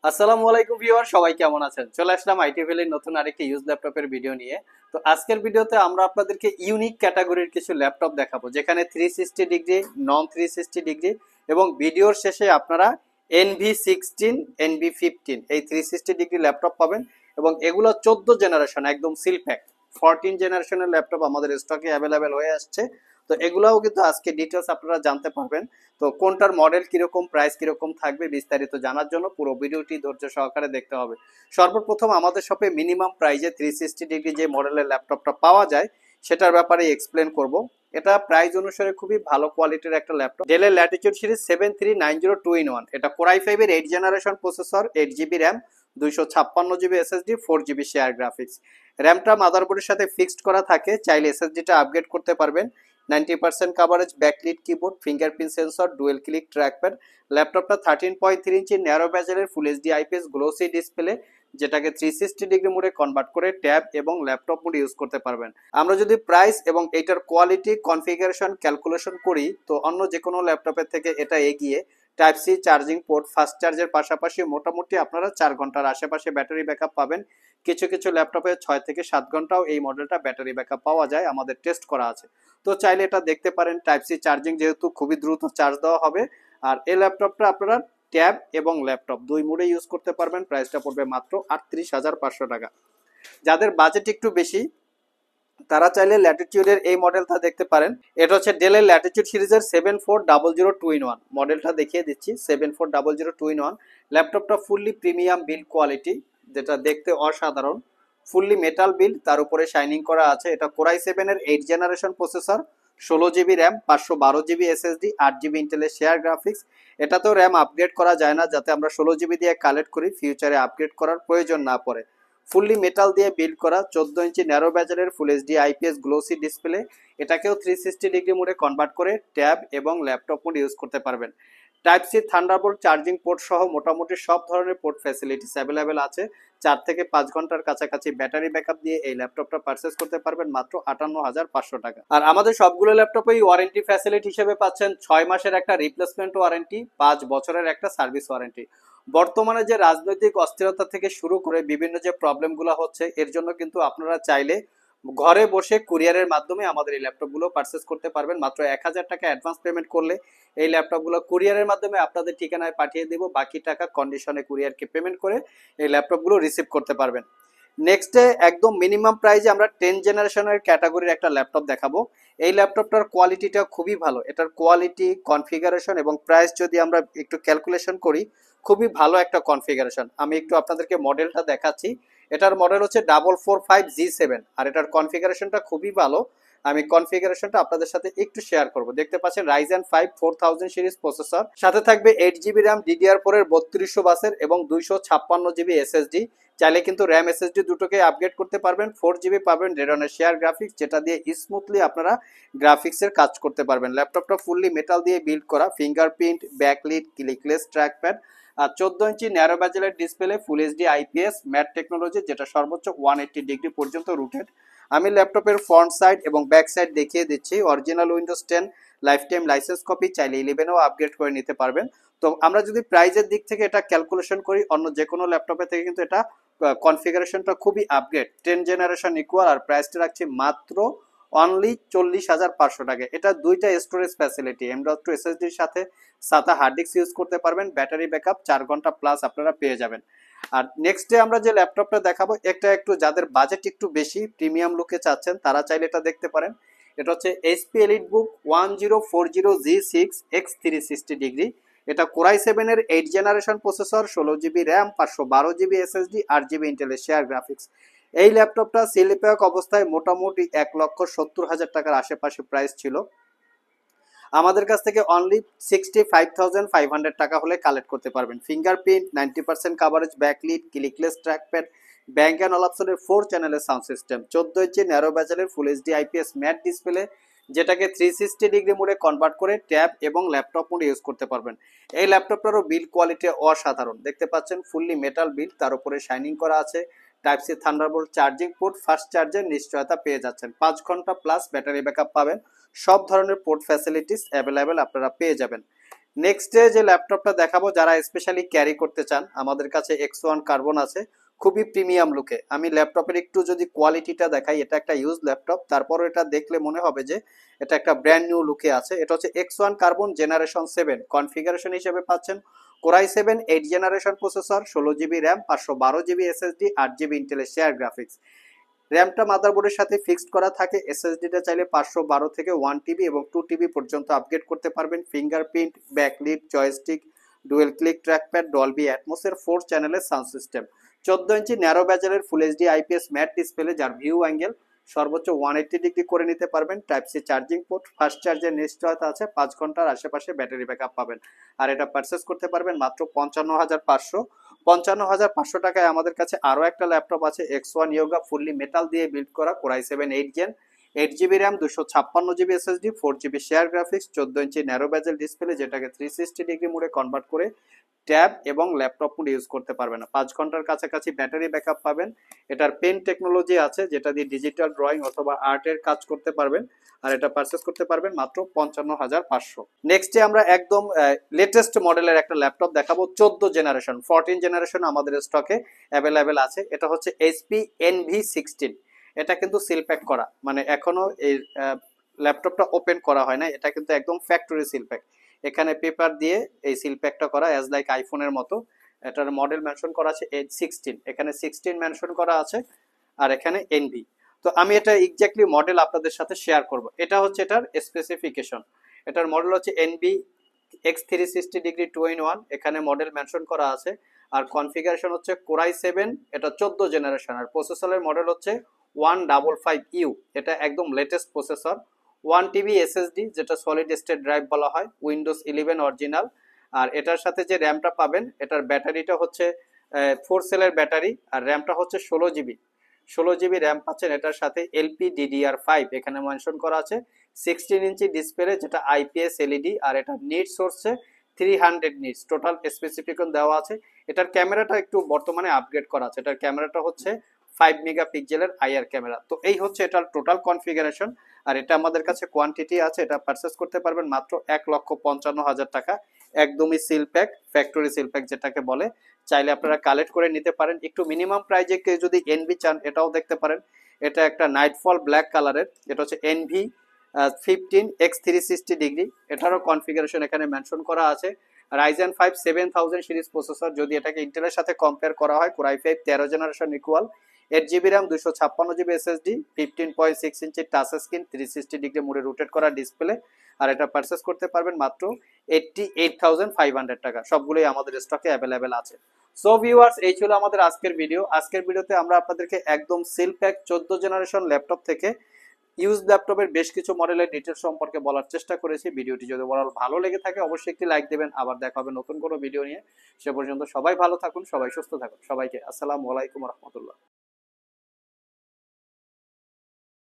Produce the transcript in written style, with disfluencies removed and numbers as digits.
আসসালামু আলাইকুম ভিউয়ার, সবাই কেমন আছেন? চলে আসলাম আইটি ভ্যালির নতুন আরেকটি ইউজ ল্যাপটপের ভিডিও নিয়ে। তো আজকের ভিডিওতে আমরা আপনাদেরকে ইউনিক ক্যাটাগরির কিছু ল্যাপটপ দেখাবো, যেখানে 360 ডিগ্রি, নন 360 ডিগ্রি এবং ভিডিওর শেষে আপনারা NV16, NV15 এই 360 ডিগ্রি ল্যাপটপ পাবেন। এবং এগুলো 14 জেনারেশন, একদম সিল প্যাক 14 জেনারেশনের ল্যাপটপ আমাদের স্টকে অ্যাভেলেবেল হয়ে আসছে। তো এগুলাও কিন্তু আজকে ডিটেলস আপনারা জানতে পারবেন। তো কোনটার মডেল কিরকম, প্রাইস কিরকম থাকবে, বিস্তারিত জানার জন্য পুরো ভিডিওটি ধৈর্য সহকারে দেখতে হবে। সর্বপ্রথম আমাদের শপে মিনিমাম প্রাইজে 360 ডিগ্রি যে মডেলের ল্যাপটপটা পাওয়া যায় সেটার ব্যাপারে এক্সপ্লেন করব। এটা প্রাইস অনুসারে খুবই ভালো কোয়ালিটির একটা ল্যাপটপ, ডেলের ল্যাটিটিউড সিরিজ 73902 in 1। এটা কোরাই 5-এর 8 generation processor, 8 GB RAM, 256 GB SSD, 4 GB share graphics. র্যামটা মাদারবোর্ডের সাথে ফিক্সড করা থাকে, চাইলে এসএসডিটা আপগ্রেড করতে পারবেন। 90% coverage, backlit keyboard, fingerprint sensor, dual click trackpad. ল্যাপটপটা 13.3 ইঞ্চি ন্যারো ব্যাজেলের full HD IPS glossy display, যেটাকে 360 ডিগ্রি মোডে কনভার্ট করে ট্যাব এবং ল্যাপটপ মোড ইউজ করতে পারবেন। আমরা যদি প্রাইস এবং এটার কোয়ালিটি কনফিগারেশন ক্যালকুলেশন করি, তো অন্য যে কোনো ল্যাপটপের থেকে এটা এগিয়ে। Type C charging port, fast চার্জের পাশাপাশি মোটামুটি আপনারা 4 ঘন্টার আশেপাশে ব্যাটারি ব্যাকআপ পাবেন। কিছু কিছু ল্যাপটপে 6 থেকে 7 ঘন্টাও এই মডেলটা ব্যাটারি ব্যাকআপ পাওয়া যায়, আমাদের টেস্ট করা আছে। তো চাইলে এটা দেখতে পারেন। টাইপ সি চার্জিং যেহেতু খুবই দ্রুত চার্জ দেওয়া হবে। আর এই ল্যাপটপটা আপনারা ট্যাব এবং ল্যাপটপ দুই মোডে ইউজ করতে পারবেন। প্রাইসটা পড়বে মাত্র 38,500 টাকা। যাদের বাজেট একটু বেশি তারা চাইলে ল্যাটিটিউডের এই মডেলটা দেখতে পারেন। এটা হচ্ছে ডেলের ল্যাটিটিউড সিরিজের 74002 in 1 মডেলটা দেখিয়ে দিচ্ছি। 74002 in 1 ল্যাপটপটা ফুললি প্রিমিয়াম বিল্ড কোয়ালিটি, যেটা দেখতে অসাধারণ। ফুললি মেটাল বিল্ড, তার উপরে শাইনিং করা আছে। এটা কোরাই 7-এর 8 generation processor, 16 GB RAM, 512 GB SSD, 8 GB ইন্টেলের শেয়ার গ্রাফিক্স। এটাতেও র্যাম আপগ্রেড করা যায় না, যাতে আমরা 16 জিবি দিয়ে কালেক্ট করি, ফিউচারে আপগ্রেড করার প্রয়োজন না পড়ে। ফুললি মেটাল দিয়ে বিল্ড করা, 14 ইঞ্চি ন্যারো ব্যাজেলের full HD IPS glossy display. এটাকেও 360 ডিগ্রি মোডে কনভার্ট করে ট্যাব এবং ল্যাপটপ মোড ইউজ করতে পারবেন। Type C Thunderbolt charging port সহ মোটামুটি সব ধরনের পোর্ট ফ্যাসিলিটিস অ্যাভেলেবেল আছে। 4 থেকে 5 ঘন্টার কাছাকাছি ব্যাটারি ব্যাকআপ দিয়ে এই ল্যাপটপটা পারচেস করতে পারবেন মাত্র 58,500 টাকা। আর আমাদের সবগুলো ল্যাপটপেই ওয়ারেন্টি ফ্যাসিলিটি হিসেবে পাচ্ছেন 6 মাসের একটা রিপ্লেসমেন্ট ওয়ারেন্টি, 5 বছরের একটা সার্ভিস ওয়ারেন্টি। বর্তমানে যে রাজনৈতিক অস্থিরতা থেকে শুরু করে বিভিন্ন যে প্রবলেমগুলো হচ্ছে, এর জন্য কিন্তু আপনারা চাইলে ঘরে বসে কুরিয়ারের মাধ্যমে আমাদের এই ল্যাপটপগুলো পারচেস করতে পারবেন। মাত্র 1,000 টাকা অ্যাডভান্স পেমেন্ট করলে এই ল্যাপটপগুলো কুরিয়ারের মাধ্যমে আপনাদের ঠিকানায় পাঠিয়ে দেবো। বাকি টাকা কন্ডিশনে কুরিয়ারকে পেমেন্ট করে এই ল্যাপটপগুলো রিসিভ করতে পারবেন। নেক্সটে একদম মিনিমাম প্রাইজে আমরা 10 জেনারেশনের ক্যাটাগরির একটা ল্যাপটপ দেখাবো। এই ল্যাপটপটার কোয়ালিটিটা খুবই ভালো। এটার কোয়ালিটি, কনফিগারেশন এবং প্রাইস যদি আমরা একটু ক্যালকুলেশন করি, খুবই ভালো একটা কনফিগারেশন। আমি একটু আপনাদেরকে মডেলটা দেখাচ্ছি। এটার মডেল হচ্ছে 445G7, আর এটার কনফিগারেশনটা খুবই ভালো। আমি কনফিগারেশনটা আপনাদের সাথে একটু শেয়ার করব। দেখতে পাচ্ছেন Ryzen 5 4000 সিরিজ প্রসেসর, সাথে থাকবে 8 জিবি র্যাম, DDR4 এর 3200 বাসের এবং 256 জিবি এসএসডি। চাইলে কিন্তু র্যাম এসএসডি দুটোকে আপগ্রেড করতে পারবেন। 4 জিবি পাবেন রেডনের শেয়ার গ্রাফিক্স, যেটা দিয়ে স্মুথলি আপনারা গ্রাফিক্সের কাজ করতে পারবেন। ল্যাপটপটা ফুললি মেটাল দিয়ে বিল্ড করা, ফিঙ্গারপ্রিন্ট, ব্যাকলিট, ক্লিকলেস ট্র্যাকপ্যাড, আর 14 ইঞ্চি ন্যারো ব্যাজেলের display, full HD IPS matte technology, যেটা সর্বোচ্চ 180 ডিগ্রি পর্যন্ত রুটেড। আমি ল্যাপটপের ফ্রন্ট সাইড এবং ব্যাক সাইড দেখিয়ে দিচ্ছি। Original Windows 10 life time license copy, চাইলে 11-এও আপগ্রেড করে নিতে পারবেন। তো আমরা যদি প্রাইজের দিক থেকে এটা ক্যালকুলেশন করি, অন্য যে কোনো ল্যাপটপের থেকে কিন্তু এটা কনফিগারেশনটা খুবই আপগ্রেড, 10 জেনারেশন ইকুয়াল। আর প্রাইসটা রাখছি মাত্র অনলি 40,500 টাকা। এটা দুইটা স্টোরেজ ফ্যাসিলিটি, M.2 এসএসডির সাথে সাথে হার্ড ডিস্ক ইউজ করতে পারবেন। ব্যাটারি ব্যাকআপ 4 ঘন্টা প্লাস আপনারা পেয়ে যাবেন। আর নেক্সট ডে আমরা যে ল্যাপটপটা দেখাবো, একটা একটু যাদের বাজেট একটু বেশি, প্রিমিয়াম লুকে চাচ্ছেন, তারা চাইলে এটা দেখতে পারেন। এটা হচ্ছে HP EliteBook 1040G6 X360 degree. এটা কোরাই 7-এর 8 generation processor, 16 GB RAM, 512 GB SSD, 8 GB ইন্টেলের শেয়ার গ্রাফিক্স। এই ল্যাপটপটা সিলিপ্যাক অবস্থায় মোটামুটি 1,70,000 টাকার আশেপাশে প্রাইস ছিল। আমাদের কাছ থেকে অনলি 65,500 টাকা হলে কালেক্ট করতে পারবেন। Fingerprint, 90% coverage, backlit, clickless trackpad, Bang and অলাপসনের 4 চ্যানেলের সাউন্ড সিস্টেম, 14 ইঞ্চি ন্যারো ব্যাজেলের full HD IPS matte display, যেটাকে 360 ডিগ্রি মোডে কনভার্ট করে ট্যাব এবং ল্যাপটপ মোডে ইউজ করতে পারবেন। এই ল্যাপটপটারও বিল্ড কোয়ালিটি অসাধারণ, দেখতে পাচ্ছেন ফুললি মেটাল বিল্ড, তার উপরে শাইনিং করা আছে। Type C Thunderbolt charging port, fast চার্জের নিশ্চয়তা পেয়ে যাচ্ছেন। 5 ঘন্টা প্লাস ব্যাটারি ব্যাকআপ পাবেন। সব ধরনের পোর্ট ফ্যাসিলিটিস অ্যাভেলেবেল আপনারা পেয়ে যাবেন। নেক্সটে যে ল্যাপটপটা দেখাবো যারা স্পেশালি ক্যারি করতে চান, আমাদের কাছে X1 কার্বন আছে, খুবই প্রিমিয়াম লুকে। আমি ল্যাপটপের একটু যদি কোয়ালিটিটা দেখাই, এটা একটা ইউজ ল্যাপটপ, তারপরও এটা দেখলে মনে হবে যে এটা একটা ব্র্যান্ড নিউ লুকে আছে। এটা হচ্ছে X1 কার্বন জেনারেশন 7, কনফিগারেশন হিসেবে পাচ্ছেন core i 7 8 generation processor, 16 GB RAM, 512 GB SSD, 8 GB ইন্টেলের শেয়ার গ্রাফিক্স। র্যামটা মাদারবোর্ডের সাথে ফিক্সড করা থাকে, এসএসডিটা চাইলে 512 থেকে 1 টিবি এবং 2 টিবি পর্যন্ত আপগ্রেড করতে পারবেন। Fingerprint, backlit, joystick, dual click trackpad, Dolby অ্যাটমসের 4 চ্যানেলের সাউন্ড সিস্টেম, 14 ইঞ্চি ন্যারো ব্যাজেলের full HD IPS matte display, যার ভিউ অ্যাঙ্গেল সর্বোচ্চ 180 ডিগ্রি করে নিতে পারবেন। Type C charging port, fast চার্জের নিশ্চয়তা আছে, 5 ঘন্টার আশেপাশে ব্যাটারি ব্যাকআপ পাবেন। আর এটা পারচেস করতে পারবেন মাত্র 55,500। 55,500 টাকায় আমাদের কাছে আরো একটা ল্যাপটপ আছে, X1 ইয়োগা, ফুললি মেটাল দিয়ে বিল্ড করা, core i 7 8 gen, 8 GB RAM, 256 GB SSD, 4 GB share graphics, 14 inch narrow bezel display, যেটাকে 360 ডিগ্রি মোডে কনভার্ট করে ট্যাব এবং ল্যাপটপ মোড ইউজ করতে পারবেন না। 5 ঘন্টার কাছাকাছি ব্যাটারি ব্যাকআপ পাবেন। এটার পেন টেকনোলজি আছে, যেটা দিয়ে ডিজিটাল ড্রয়িং অথবা আর্টের কাজ করতে পারবেন। আর এটা পারচেস করতে পারবেন মাত্র 55,500। নেক্সটে আমরা একদম লেটেস্ট মডেলের একটা ল্যাপটপ দেখাবো, 14 জেনারেশন, 14 জেনারেশন আমাদের স্টকে অ্যাভেলেবেল আছে। এটা হচ্ছে এইচপি NV16। এটা কিন্তু সিল প্যাক করা, মানে এখনো এই ল্যাপটপটা ওপেন করা হয় না, এটা কিন্তু একদম ফ্যাক্টরি সিল প্যাক। এখানে পেপার দিয়ে এই সিল প্যাকটা করা, অ্যাজ লাইক আইফোনের মতো। এটার মডেল মেনশন করা আছে H16, এখানে 16 মেনশন করা আছে, আর এখানে এনভি। তো আমি এটা এক্স্যাক্টলি মডেল আপনাদের সাথে শেয়ার করব। এটা হচ্ছে এটার স্পেসিফিকেশন। এটার মডেল হচ্ছে এনভি X360 ডিগ্রি 2-in-1, এখানে মডেল মেনশন করা আছে। আর কনফিগারেশন হচ্ছে কোরাই 7, এটা 14 জেনারেশন। আর প্রসেসরের মডেল হচ্ছে 155U, এটা একদম লেটেস্ট প্রসেসর। 1 টিবি এসএসডি, যেটা সলিড স্টেট ড্রাইভ বলা হয়, উইন্ডোজ 11 অরিজিনাল। আর এটার সাথে যে র্যামটা পাবেন, এটার ব্যাটারিটা হচ্ছে 4 সেলের ব্যাটারি, আর র্যামটা হচ্ছে 16 জিবি। 16 জিবি র্যাম পাচ্ছেন এটার সাথে। LPDDR5 এখানে মেনশন করা আছে। 16 ইঞ্চি ডিসপ্লে, যেটা আইপিএস এলইডি, আর এটা নিটস হচ্ছে 300 নিটস। টোটাল স্পেসিফিকেশন দেওয়া আছে। এটার ক্যামেরাটা একটু বর্তমানে আপগ্রেড করা আছে, এটার ক্যামেরাটা হচ্ছে 5 মেগাপিক্সেলের আইআর ক্যামেরা। তো এই হচ্ছে এটার টোটাল কনফিগারেশন। আর এটা আমাদের কাছে কোয়ান্টিটি আছে, এটা পারচেস করতে পারবেন মাত্র 1,55,000 টাকা। একদমই seal pack, factory seal pack যেটাকে বলে। চাইলে আপনারা কালেক্ট করে নিতে পারেন। একটু মিনিমাম প্রাইজে কেউ যদি এনভি চান, এটাও দেখতে পারেন। এটা একটা নাইটফল ব্ল্যাক কালারের, এটা হচ্ছে এনভি 15 X360 ডিগ্রি। এটারও কনফিগারেশন এখানে মেনশন করা আছে। রাইজেন 5 7000 সিরিজ প্রসেসর, যদি এটাকে ইন্টেলের সাথে কম্পেয়ার করা হয়, core i 5 13 generation equal. 8 GB RAM, 256 GB SSD, 15.6 ইঞ্চি টাচ স্ক্রিন, 360 ডিগ্রি মোডে রোটেট করা ডিসপ্লে। আর এটা পারচেস করতে পারবেন মাত্র 88,500 টাকা। সবগুলোই আমাদের স্টকে অ্যাভেলেবেল আছে। সো ভিউয়ার্স, এই ছিল আমাদের আজকের ভিডিও। আজকের ভিডিওতে আমরা আপনাদেরকে একদম সিল প্যাক 14 জেনারেশন ল্যাপটপ থেকে ইউজ ল্যাপটপের বেশ কিছু মডেলের ডিটেলস সম্পর্কে বলার চেষ্টা করেছি। ভিডিওটি যদি ভালো লেগে থাকে, অবশ্যই একটি লাইক দেবেন। আবার দেখা হবে নতুন কোনো ভিডিও নিয়ে। সে পর্যন্ত সবাই ভালো থাকুন, সবাই সুস্থ থাকুন। সবাইকে আসসালামু আলাইকুম রহমতুল্লাহ।